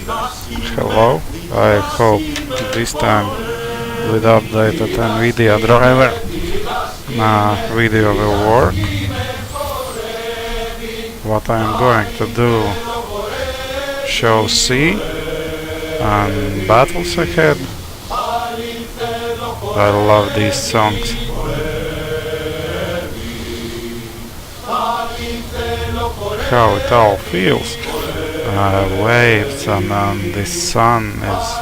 Hello, I hope this time with updated NVIDIA driver video will work. What I'm going to do, show C and battles ahead. I love these songs. How it all feels. Waves and the sun is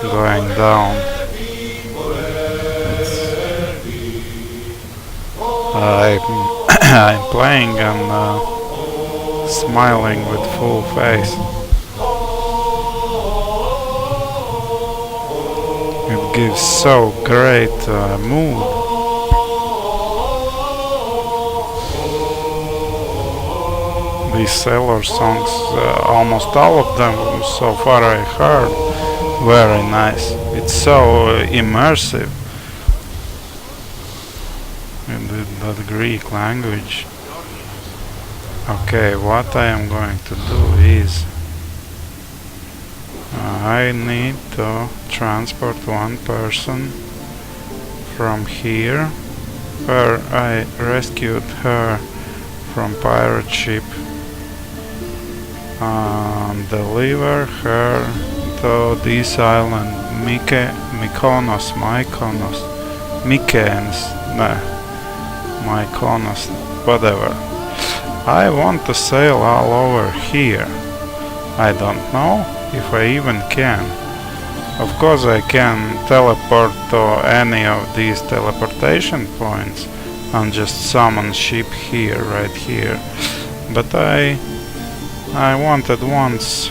going down. I'm playing and smiling with full face. It gives so great mood. These sailor songs, almost all of them so far I heard, very nice. It's so immersive in the Greek language. Okay, what I am going to do is I need to transport one person from here, where I rescued her from pirate ship, and deliver her to this island, Mykonos, whatever. I want to sail all over here. I don't know if I even can. Of course I can teleport to any of these teleportation points and just summon ship here, right here. But I wanted once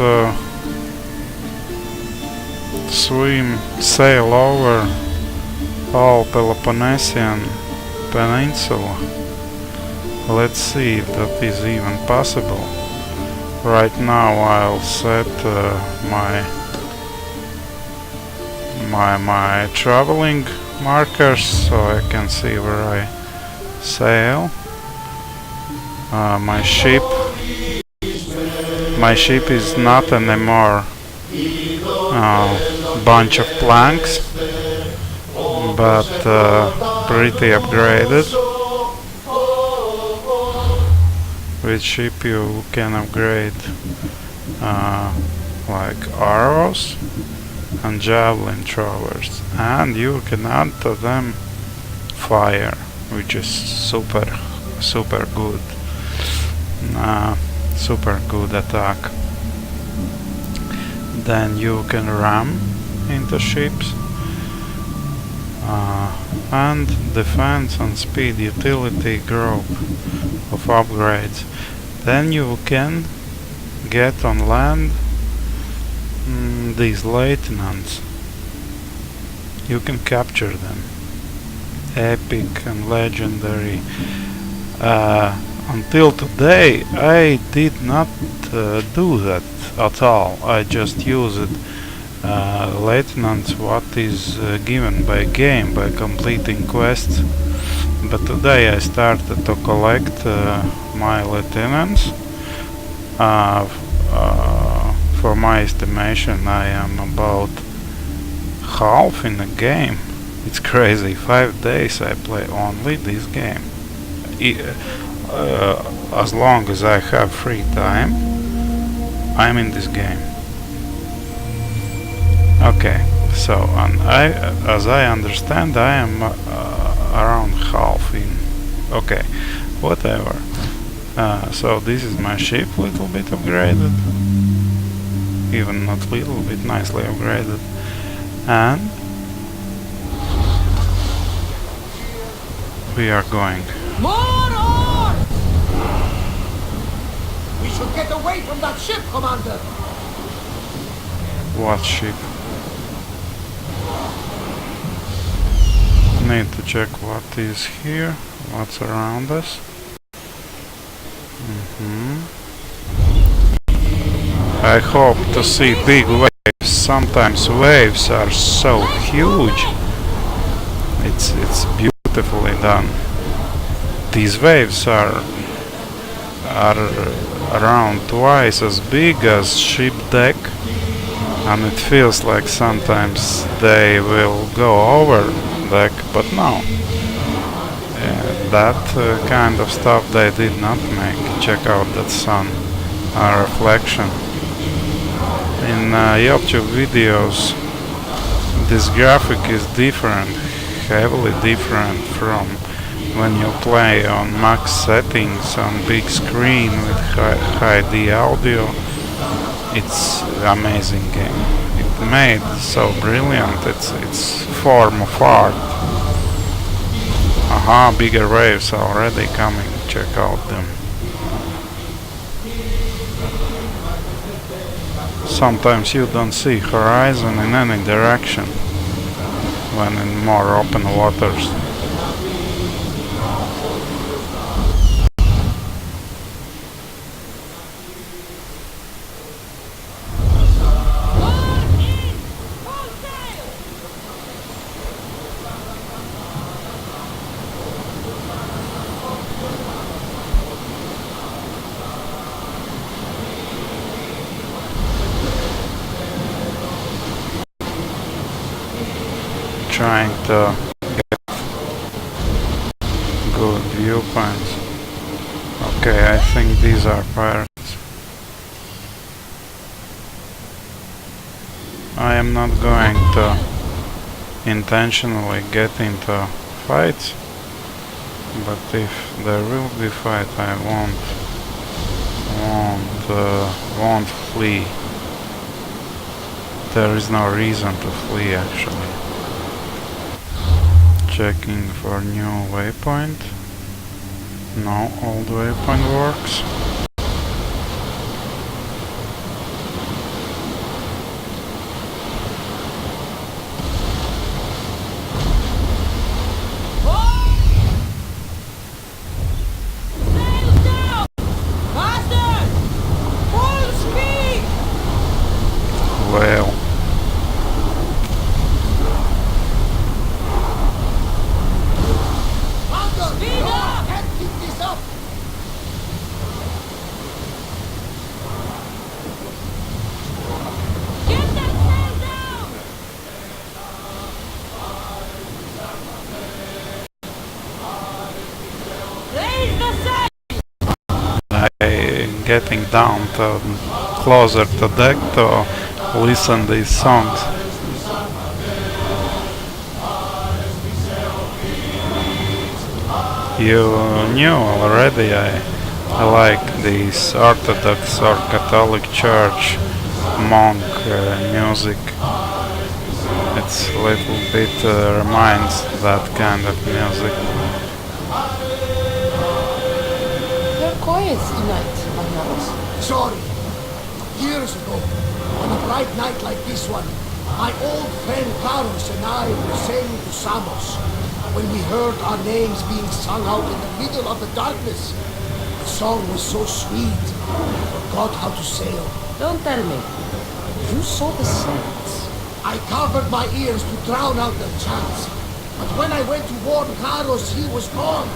sail over all Peloponnesian Peninsula. Let's see if that is even possible. Right now I'll set my traveling markers so I can see where I sail. My ship is not anymore bunch of planks, but pretty upgraded. With ship you can upgrade like arrows and javelin throwers, and you can add to them fire, which is super good. Super good attack. Then you can ram into ships, and defense and speed utility group of upgrades. Then you can get on land these lieutenants. You can capture them. Epic and legendary. Until today I did not do that at all. I just used lieutenants what is given by game, by completing quests. But today I started to collect my lieutenants. For my estimation I am about half in the game. It's crazy. 5 days I play only this game. As long as I have free time, I'm in this game. Okay, so as I understand, I am around half in. Okay, whatever. So this is my ship, little bit upgraded, even not little bit, nicely upgraded, and we are going. We should get away from that ship, Commander! What ship? Need to check what is here, what's around us. I hope to see big waves. Sometimes waves are so huge. It's beautifully done. These waves are around twice as big as ship deck, and it feels like sometimes they will go over deck, but no. That kind of stuff they did not make. Check out that sun reflection. In YouTube videos, this graphic is different, heavily different from when you play on max settings on big screen with high D audio. It's amazing game. It made so brilliant. It's form of art. Aha, bigger waves already coming. Check out them. Sometimes you don't see horizon in any direction when in more open waters. Trying to get good viewpoints. Okay, I think these are pirates. I am not going to intentionally get into fights, but if there will be fight, I won't flee. There is no reason to flee actually. Checking for new waypoint. No, old waypoint works. Well, getting down to closer to deck to listen these songs. You knew already I like this Orthodox or Catholic Church monk music. It's a little bit reminds that kind of music. You're quiet tonight, Magnaros. Sorry. Years ago, on a bright night like this one, my old friend Carlos and I were sailing to Samos when we heard our names being sung out in the middle of the darkness. The song was so sweet, I forgot how to sail. Don't tell me. You saw the saints. I covered my ears to drown out the chants, but when I went to warn Carlos, he was gone.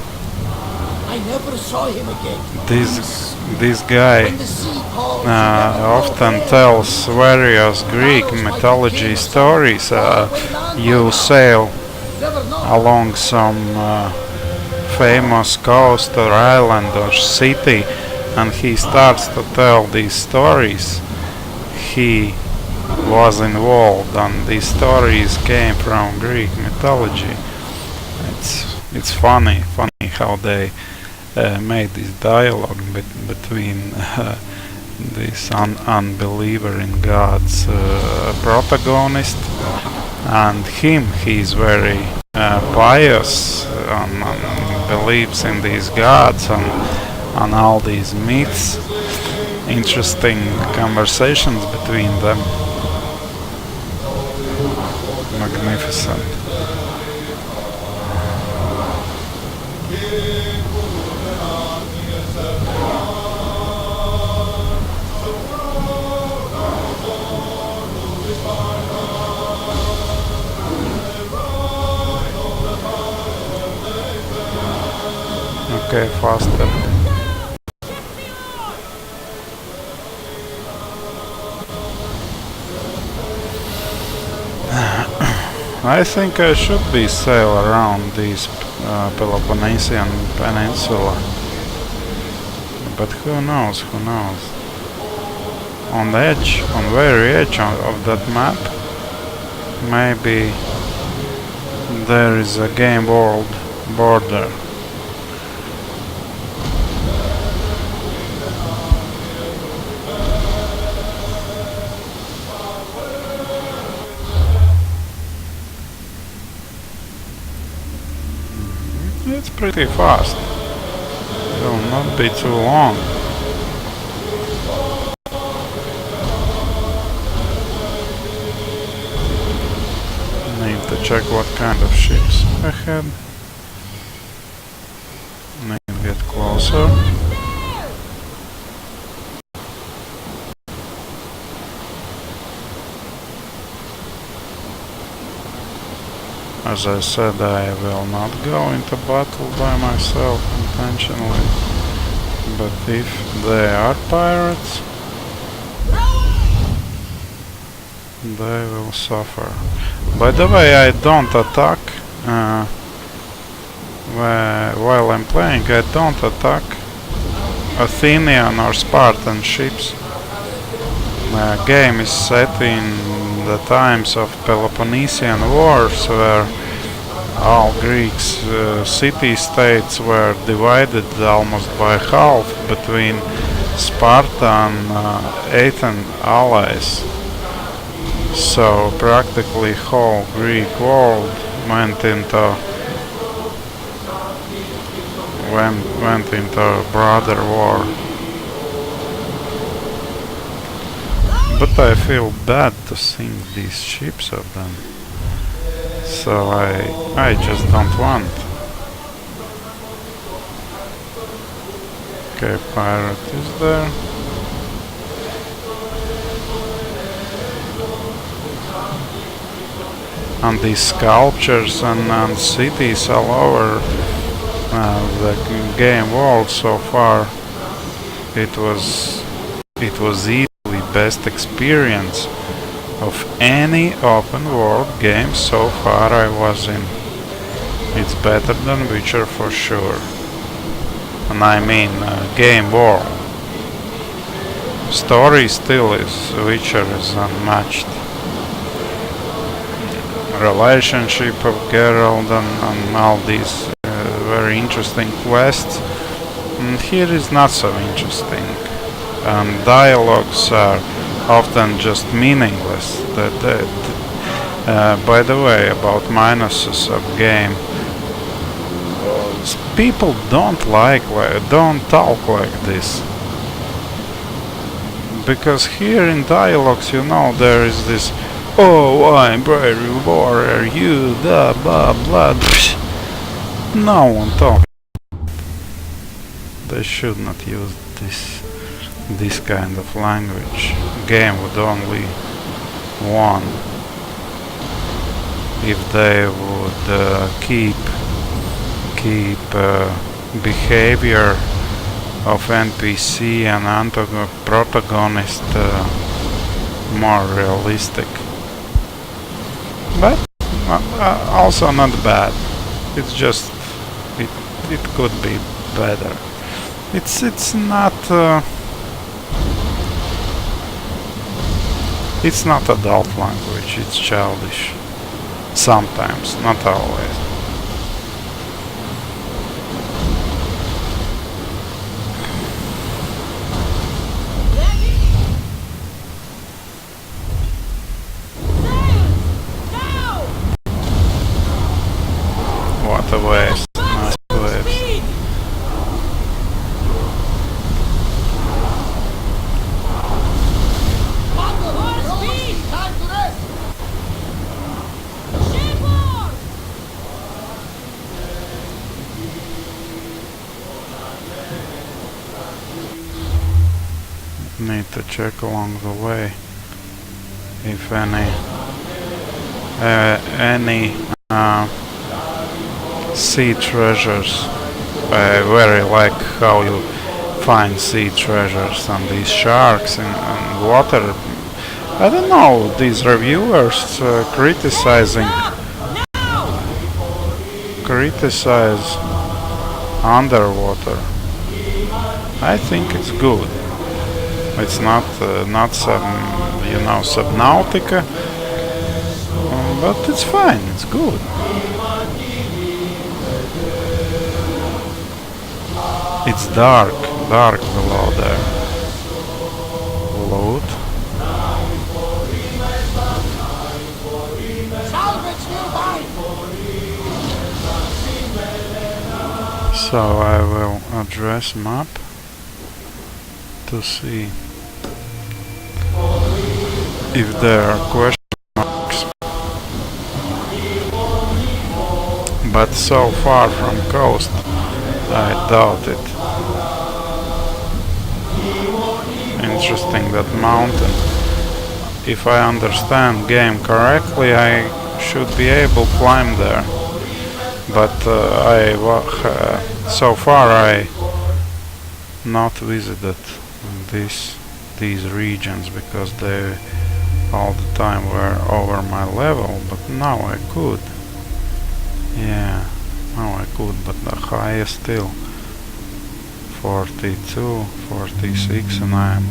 I never saw him again. This guy When the sea calls, often tells various Greek mythology stories. You sail never know. along some famous coast or island or city, and he starts to tell these stories. He was involved, and these stories came from Greek mythology. It's funny how they made this dialogue between this unbeliever in God's protagonist and him. He's very pious and believes in these gods and all these myths. Interesting conversations between them. Magnificent. Okay, faster. I think I should be sail around this Peloponnesian peninsula. But who knows, who knows. On the edge, on very edge of that map, maybe there is a game world border. It's pretty fast. It will not be too long. Need to check what kind of ships ahead. Need to get closer. As I said, I will not go into battle by myself intentionally, but if they are pirates, they will suffer. By the way, I don't attack while I'm playing. I don't attack Athenian or Spartan ships. The game is set in the times of Peloponnesian Wars, where all Greeks city-states were divided almost by half between Sparta and Athenian allies. So practically whole Greek world went into brother war. But I feel bad to sink these ships of them. So I just don't want. Okay, pirate is there. And these sculptures and cities all over the game world so far, it was easily best experience of any open world game so far I was in. It's better than Witcher for sure. And I mean game world. Story still is, Witcher is unmatched. Relationship of Geralt and all these very interesting quests. And here is not so interesting. And dialogues are often just meaningless. By the way, about minuses of game, people don't talk like this. Because here in dialogues, you know, there is this, oh, I'm brave warrior, you, da, blah, blah. No one talks. They should not use this kind of language. Game would only won if they would keep behavior of NPC and protagonist more realistic. But also not bad. It's just it could be better. It's not it's not adult language. It's childish. Sometimes, not always. What a waste. Nice waves. Time to rest! Need to check along the way if any sea treasures. I very like how you find sea treasures and these sharks and water. I don't know, these reviewers criticizing criticize underwater. I think it's good. It's not Subnautica, but it's fine. It's good. It's dark below there. Load. So I will address map to see if there are question marks. But so far from coast, I doubt it. Interesting, that mountain. If I understand game correctly, I should be able to climb there. But so far I not visited these regions because they all the time were over my level. But now I could. Yeah, now I could. But the highest still 42, 46, and I'm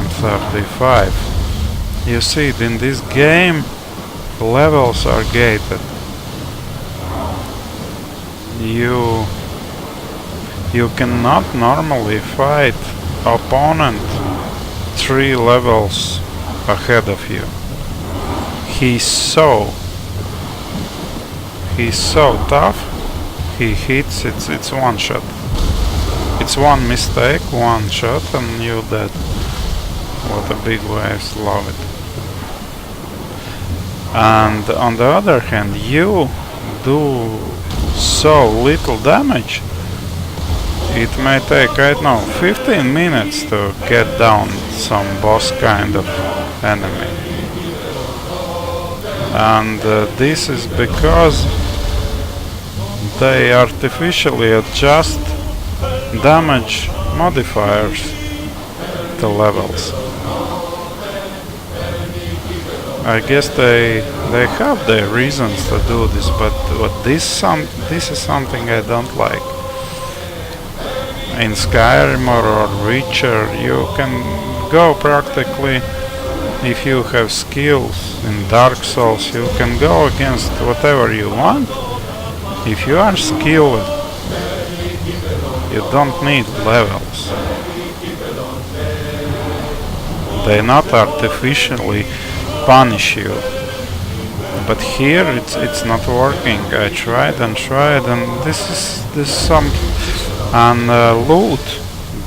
35. You see, in this game levels are gated. You cannot normally fight opponent 3 levels ahead of you. He's so tough. He hits, it's one shot. It's one mistake, one shot, and you're dead. What a big waves, love it. And on the other hand, you do so little damage. It may take, I don't know, 15 minutes to get down some boss kind of enemy. And this is because they artificially adjust damage modifiers to levels. I guess they have their reasons to do this, but this is something I don't like. In Skyrim or Witcher, you can go practically, if you have skills. In Dark Souls, you can go against whatever you want. If you are skilled, you don't need levels. They not artificially punish you. But here it's not working. I tried, and this is some loot.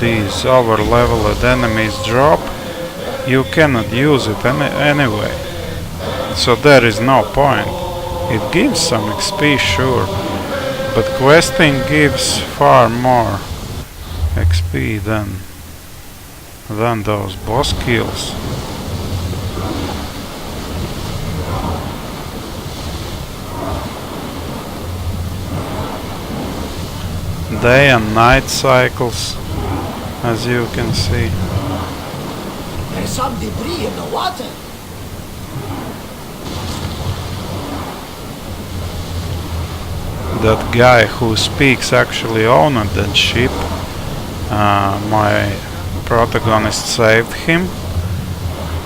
These over leveled enemies drop. You cannot use it anyway. So there is no point. It gives some XP, sure, but questing gives far more XP than those boss kills. Day and night cycles, as you can see. There's some debris in the water. That guy who speaks actually owned that ship. My protagonist saved him,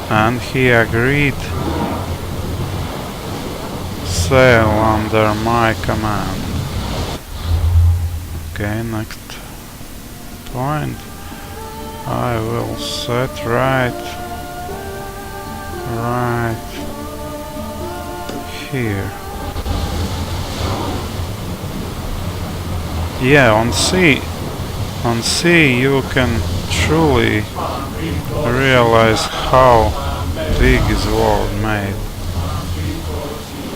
and he agreed sail under my command. Okay, next point. I will set right here. Yeah, on sea you can truly realize how big is the world made.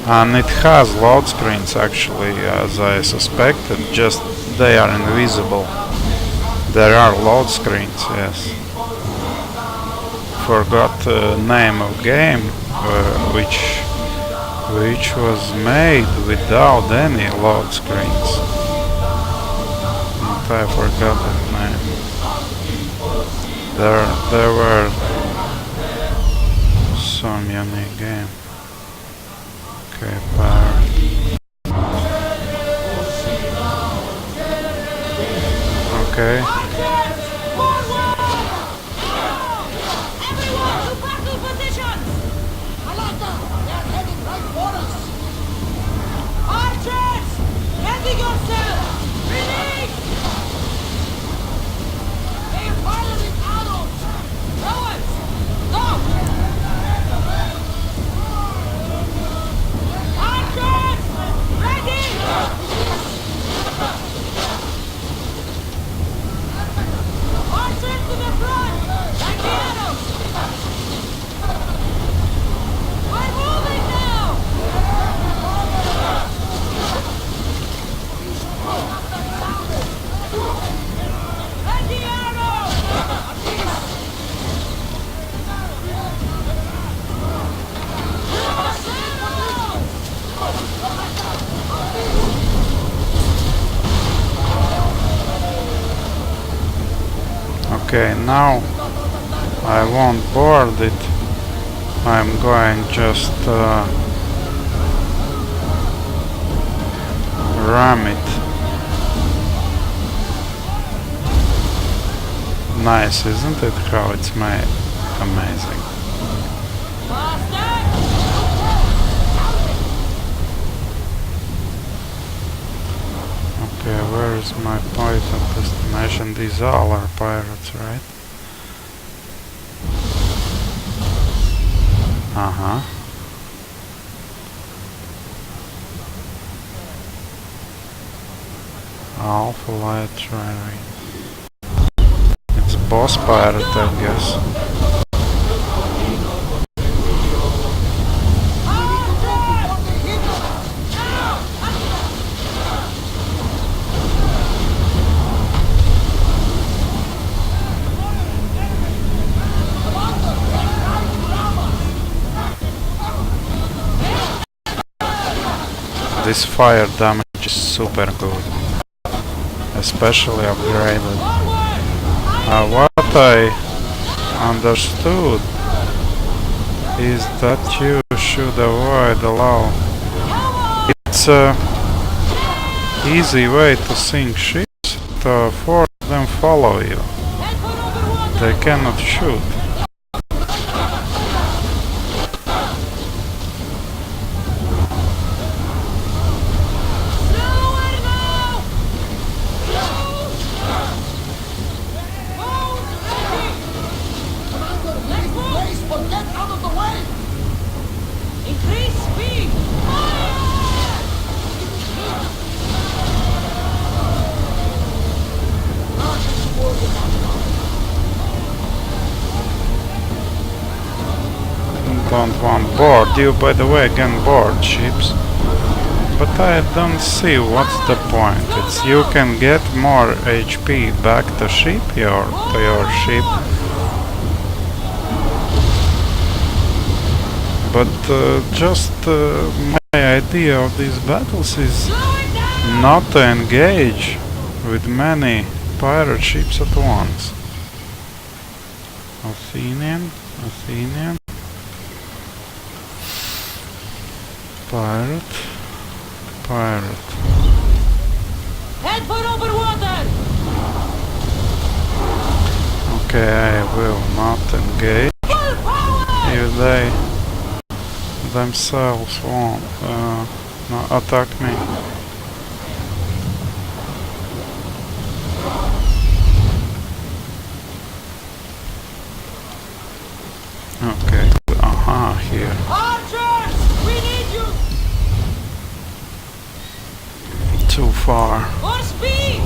And it has load screens actually, as I suspected, just they are invisible. There are load screens, yes. Forgot the name of game, which was made without any load screens. But I forgot that name. There were some unique game. Okay, pirate. Okay. Everyone to battle positions! Malaka, they're heading right for us! Archers! Ready yourselves! Release! They're firing arrows! Rowers! Stop! Archers! Ready! Archers to the front! Like the arrows! We're moving now! Ready arrows! Okay, now I won't board it. I'm going just ram it. Nice, isn't it? How it's made? Amazing. Okay, where is my point of destination? These all are pirates, right? Uh-huh. Alpha Light Triarine. It's boss pirate, I guess. This fire damage is super good, especially upgraded. What I understood is that you should avoid the law. It's a easy way to sink ships, to force them follow you. They cannot shoot. Don't want board you, by the way, again board ships, but I don't see what's the point. It's you can get more HP back to your ship, but my idea of these battles is not to engage with many pirate ships at once. Athenian. Pirate. Head for over water! Okay, I will not engage if they themselves won't attack me. Okay, here. Archers! We need you! Too far. For speed!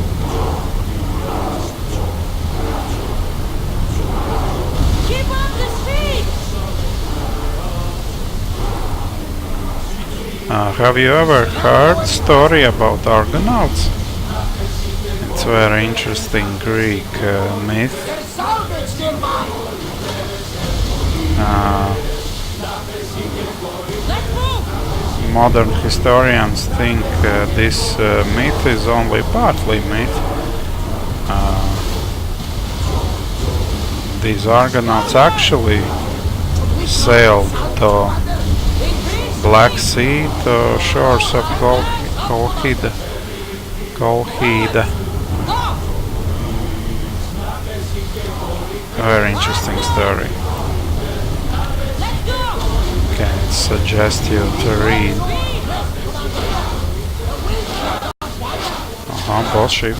Keep up the speed! Have you ever heard story about Argonauts? It's a very interesting Greek myth. There's salvage nearby! Let's move! Modern historians think this myth is only partly myth. These Argonauts actually sailed to Black Sea to shores of Colchide. Very interesting story. Can suggest you to read. Boss ship.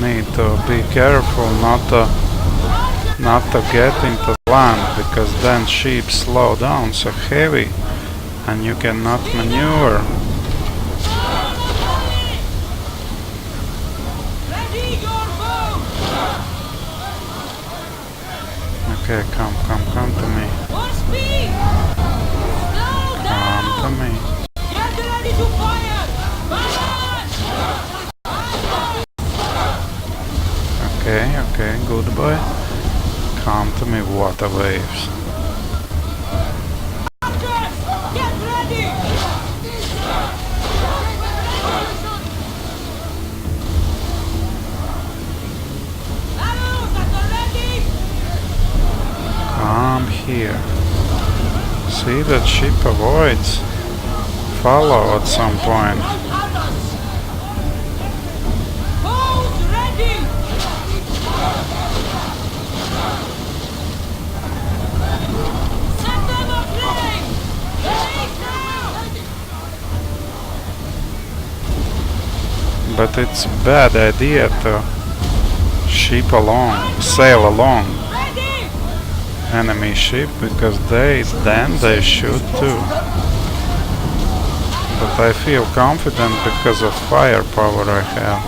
Need to be careful not to get into land, because then sheep slow down so heavy and you cannot maneuver. Okay, come to me. Come to me. Okay, good boy. Come to me, water waves. Come here. See that ship avoids. Follow at some point. But it's a bad idea to sail along enemy ship, because then they shoot too. But I feel confident because of firepower I have.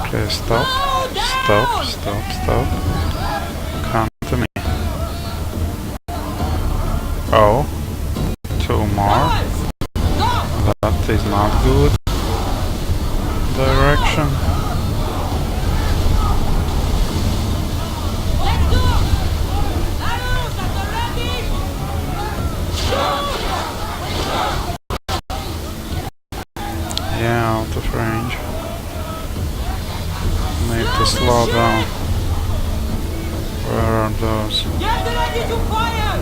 Okay, stop. Come to me. Oh, 2 more. That is not good direction. Yeah, out of range. Need to slow down. Where are those? Get ready to fire!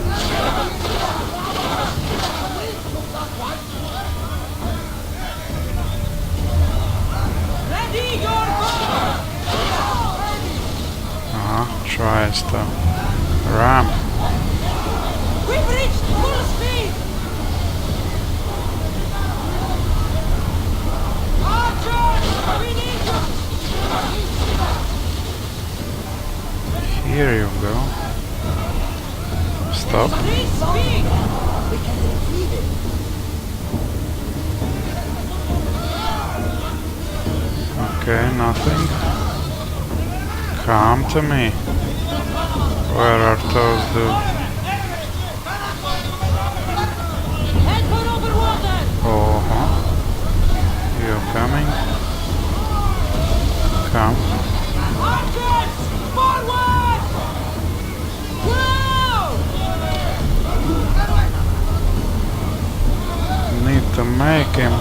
Ready your bow! Tries to ram. We've reached full speed! Archers! We need you! Here you go. Stop. Increase speed! We can retrieve it. Okay, nothing. Come to me. Where are those dudes? Head for over water! You coming? Come. Archers! Forward! Wow! Need to make him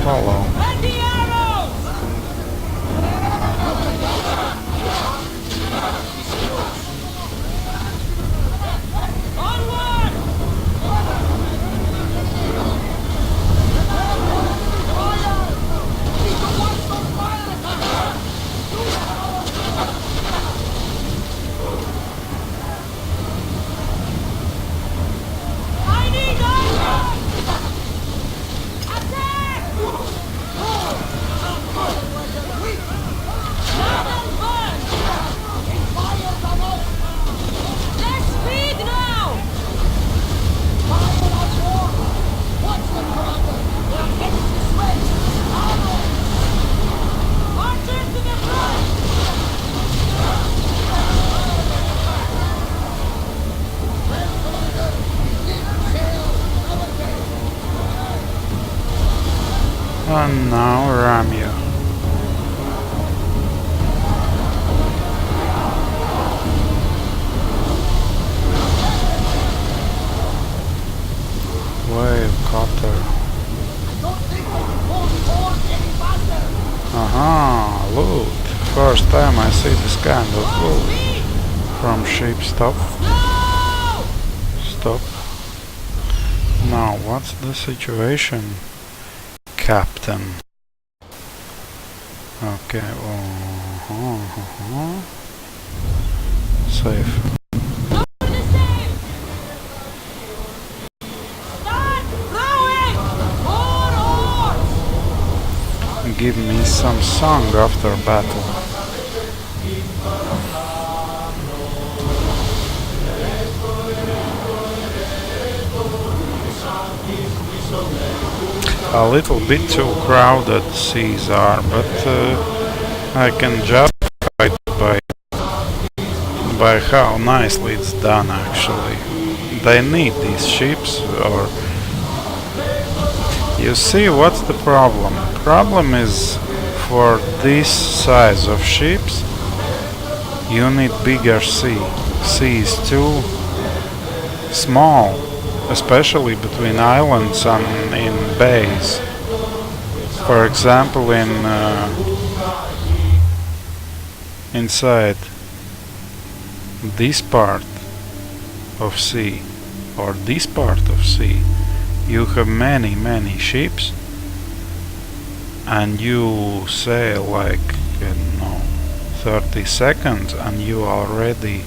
follow. And the arrows! Onward! I need arrows! Attack! Let them burn! Less speed now! Archers to the front! And now ram you. wave cutter. I don't think I can hold forward any faster. Aha, loot. First time I see this kind of loot. From ship, stop. No! Stop. Now, what's the situation, Captain? Okay, Safe. Start rowing! More oars! Give me some song after battle. A little bit too crowded seas are, but I can justify it by how nicely it's done actually. They need these ships, or you see what's the problem? Problem is for this size of ships you need bigger sea. Sea is too small, especially between islands and in bays. For example, inside this part of sea, or this part of sea, you have many ships, and you sail like, 30 seconds and you already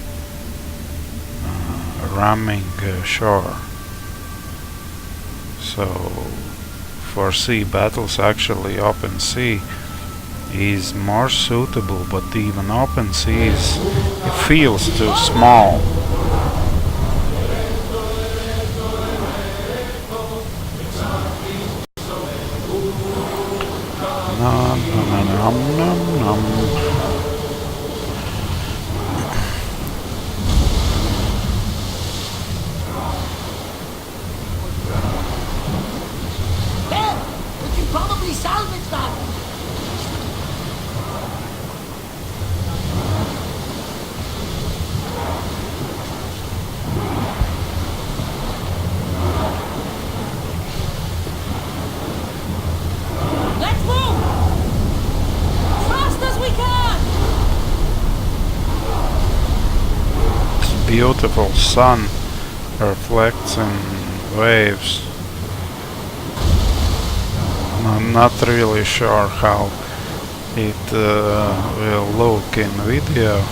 ramming shore. So for sea battles actually open sea is more suitable, but even open sea it feels too small. Nom, nom, nom, nom, nom. There! We can probably salvage that! Let's move! Fast as we can! Beautiful sun reflects in waves. I'm not really sure how it will look in video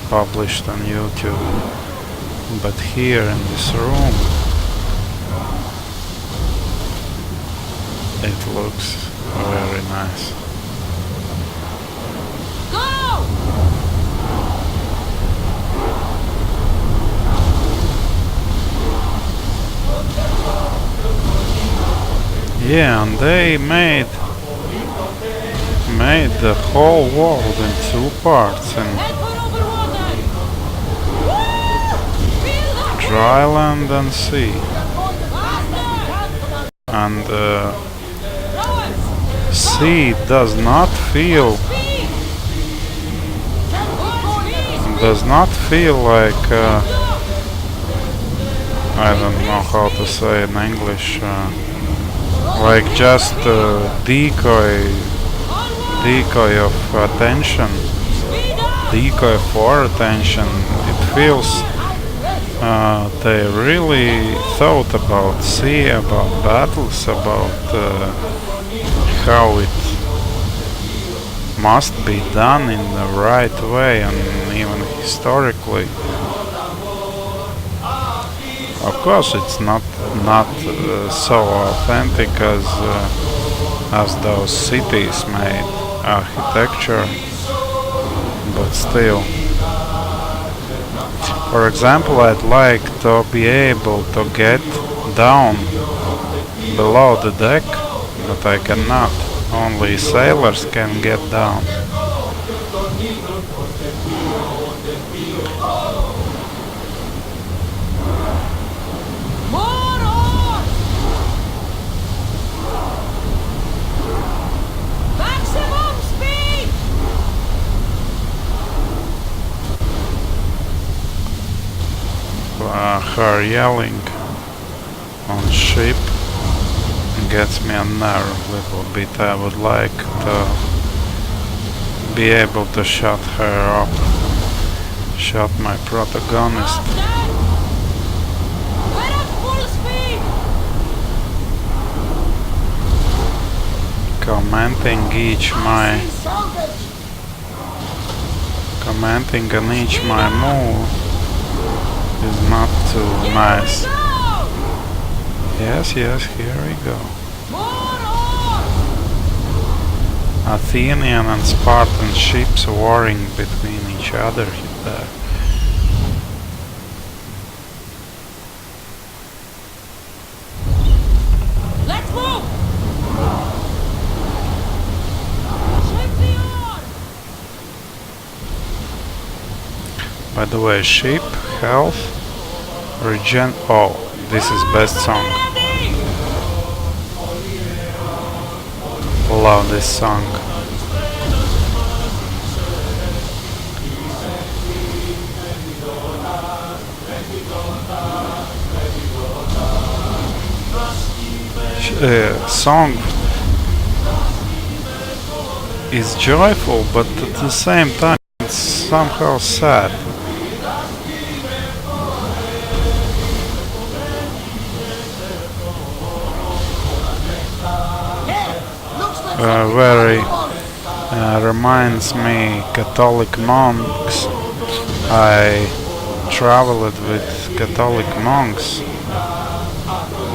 published on YouTube, but here in this room it looks very nice. Go! Yeah, and they made the whole world in two parts, in Head for over water! Woo! Feel that dry land and sea. faster! And Rowers! sea does not feel Speed! like I don't know how to say in English, like just decoy of attention, Speed up! decoy for attention. It feels they really thought about sea, about battles, about how it must be done in the right way, and even historically. Of course, it's not so authentic as those cities made architecture, but still. For example, I'd like to be able to get down below the deck, but I cannot. Only sailors can get down. More oars! Maximum speed! Her yelling on ship gets me a nerve a little bit. I would like to be able to shut her up, shut my protagonist. We're at full speed! Commenting on each my move is not too nice. Go! Yes, here we go. More on! Athenian and Spartan ships warring between each other there. Let's move! Check the oar! By the way, ship, health, regen. Oh, this is best song. Ready! Love this song. Song is joyful, but at the same time it's somehow sad. Very reminds me Catholic monks. I traveled with Catholic monks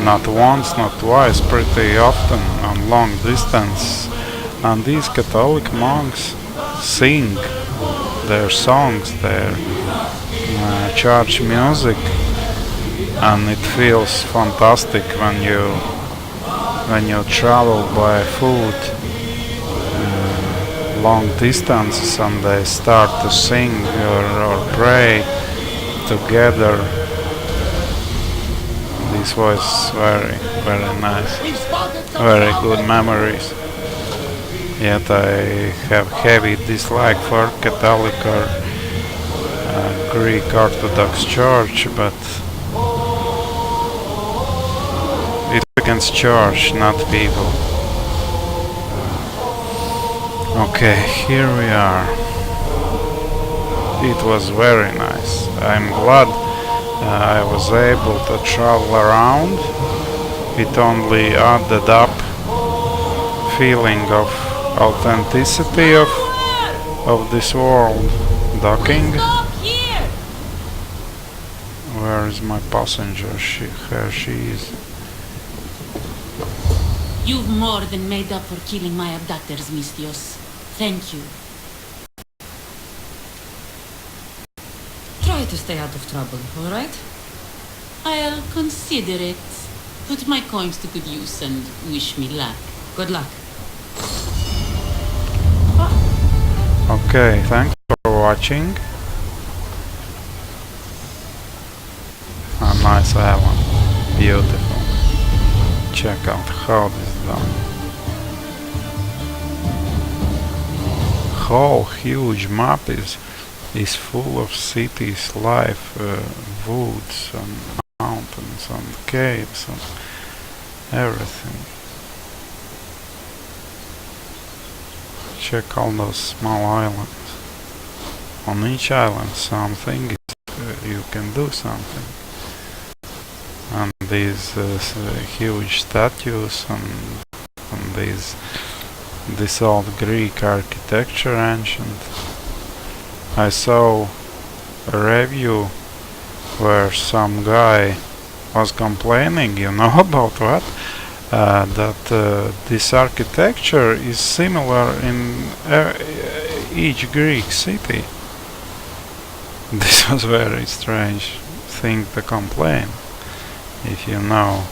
not once, not twice, pretty often on long distance, and these Catholic monks sing their songs, their church music, and it feels fantastic when you travel by foot long distances and they start to sing or pray together. This was very, very nice, very good memories. Yet I have heavy dislike for Catholic or Greek Orthodox Church, but it's against church, not people. Okay, here we are. It was very nice. I'm glad I was able to travel around. It only added up feeling of authenticity of this world. Docking. Stop here! Where is my passenger? Here she is. You've more than made up for killing my abductors, Mistios. Thank you. Try to stay out of trouble, alright? I'll consider it. Put my coins to good use and wish me luck. Good luck. Okay, thanks for watching. A nice island. Beautiful. Check out how this is done. Whole huge map is full of cities, life, woods and mountains and caves and everything. Check all those small islands. On each island something is, you can do something. And these huge statues and this old Greek architecture, ancient. I saw a review where some guy was complaining, you know about what? That this architecture is similar in each Greek city. This was very strange thing to complain. If you know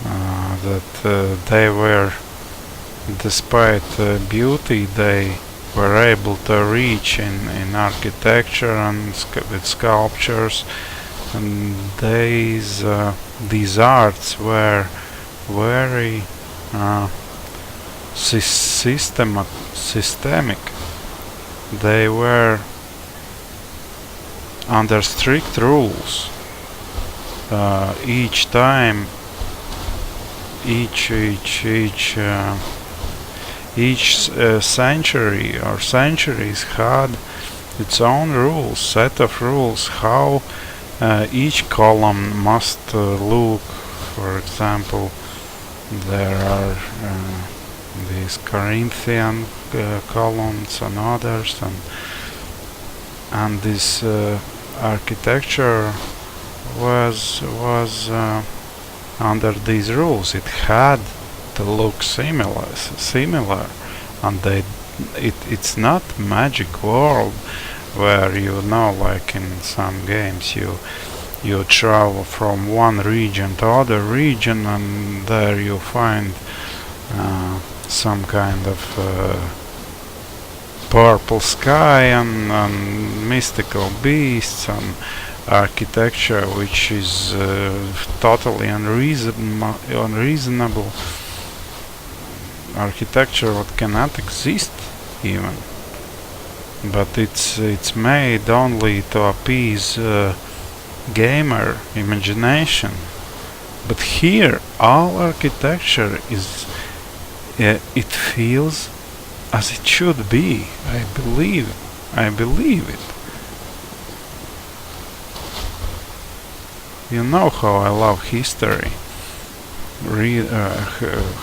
that they were, despite beauty, they were able to reach in architecture and with sculptures, and these arts were very systemic. They were under strict rules. each time, each century or centuries had its own rules, set of rules, how each column must look. For example, there are these Corinthian columns and others, and this architecture was under these rules. It had to look similar, and it's not magic world where, like in some games, you travel from one region to other region, and there you find some kind of purple sky and mystical beasts and architecture which is totally unreasonable architecture what cannot exist even, but it's made only to appease gamer imagination. But here all architecture is it feels as it should be. I believe it. You know how I love history. Read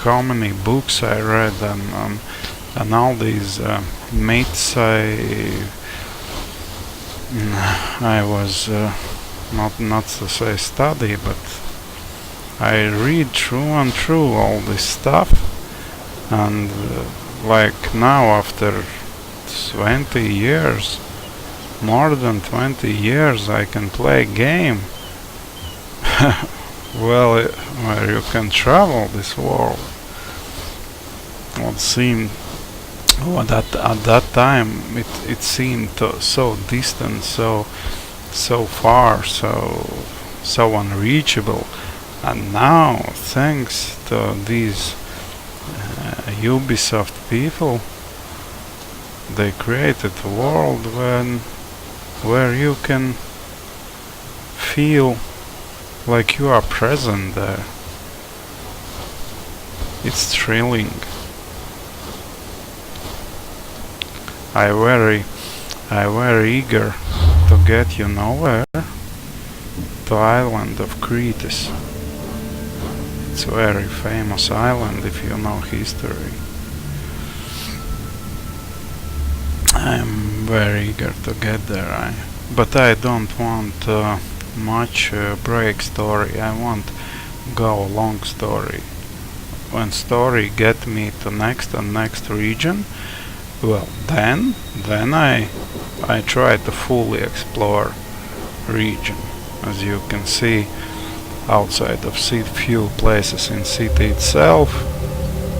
how many books I read, and all these myths I was not to say study, but I read through and through all this stuff, and like now after 20 years, more than 20 years, I can play a game well, where you can travel this world. What seemed at that time it seemed so distant, so far, so unreachable, and now thanks to these Ubisoft people, they created a world where you can feel like you are present there. It's thrilling. I very eager to get where, to island of Crete. It's a very famous island if you know history. I'm very eager to get there, but I don't want much break story. I want go long story. When story get me to next and next region, well then I try to fully explore region. As you can see, outside of few places in city itself,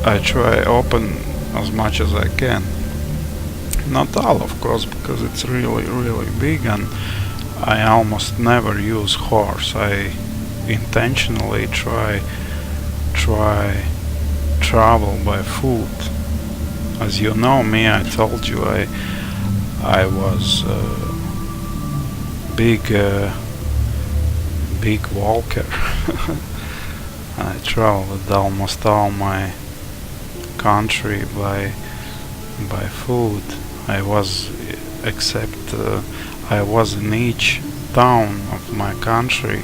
I try open as much as I can. Not all, of course, because it's really big, and I almost never use horse. I intentionally try travel by foot. As you know me, I told you I was big walker. I traveled almost all my country by foot. I was I was in each town of my country.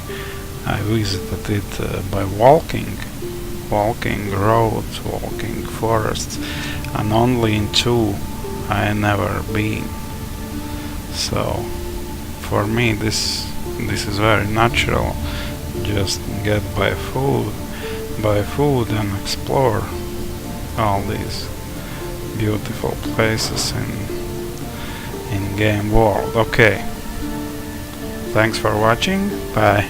I visited it by walking roads, walking forests, and only in two I never been. So for me this is very natural. Just get by food and explore all these beautiful places in game world. Okay, thanks for watching. Bye.